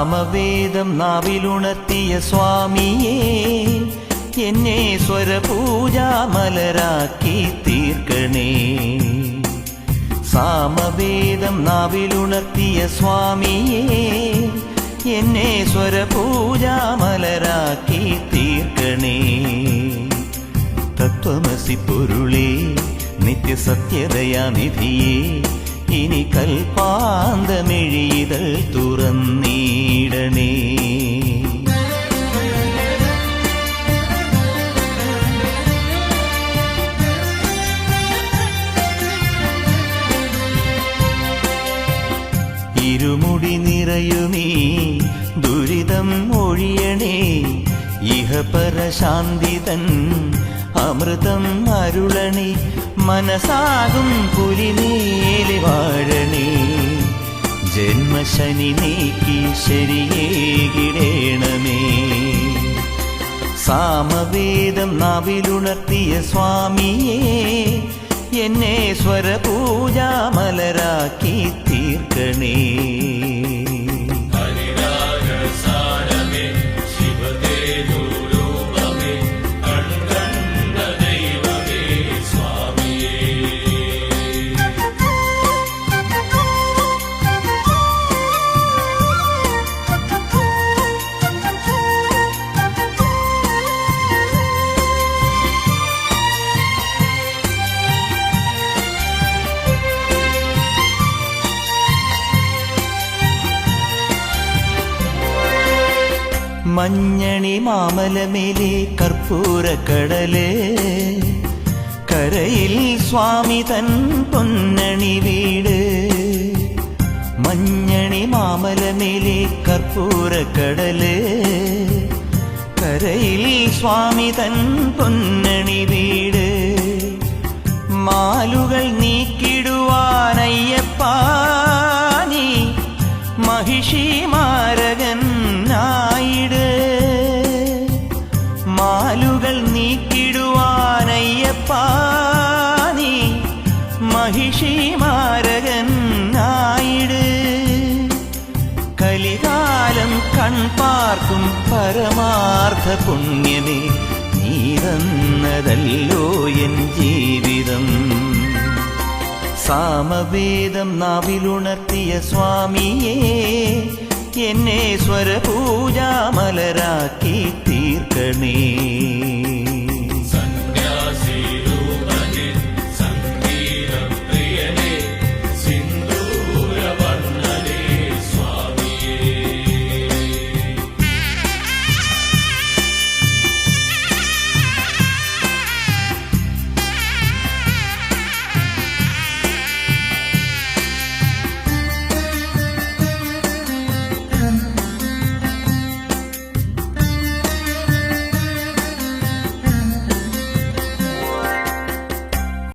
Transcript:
സാമവേദം നാവിലുണർത്തിയ സ്വാമിയേ, എന്നെ സ്വരപൂജാമലരാക്കി തീർക്കണേ. സാമവേദം നാവിലുണർത്തിയ സ്വാമിയേ, എന്നെ സ്വരപൂജാമലരാക്കി തീർക്കണേ. തത്വമസി പൊരുളേ, നിത്യസത്യദയാനിധിയേ, ഇനി കൽപ്പാന്തമിഴിതൾ തുറന്നീടണേ. ഇരുമുടി നിറയുമീ ദുരിതം ഒഴിയണേ, ഇഹപരശാന്തിതൻ അമൃതം അരുളണേ. മനസാകും പുലിമേലെ വാഴണേ, ജന്മശനി നീക്കി ശരിയേകിടേണമേ. സാമവേദം നാവിലുണർത്തിയ സ്വാമിയേ, എന്നെ സ്വരപൂജാമലരാക്കി തീർക്കണേ. മഞ്ഞണി മാമലമേലെ കർപ്പൂരക്കടല്, കരയിൽ സ്വാമി തൻ പൊന്നണി വീട്. മഞ്ഞണി മാമലമേലെ കർപ്പൂരക്കടല്, കരയിൽ സ്വാമി തൻ പൊന്നണി വീട്. മാലുകൾ നീക്കിടുവാനയ്യപ്പാ നീ മഹിഷി മാരകൻ ആയിട്. മാലുകൾ നീക്കിടുവാനയ്യപ്പാ നീ മഹിഷി മാരകൻ ആയിട്. കലികാലം കൺപാർക്കും പരമാർത്ഥ പുണ്യമേ, നീ തന്നതല്ലോ എൻ ജീവിതം. സാമവേദം നാവിലുണർത്തിയ സ്വാമിയേ, എന്നെ സ്വരപൂജാമലരാക്കി തീർക്കണേ.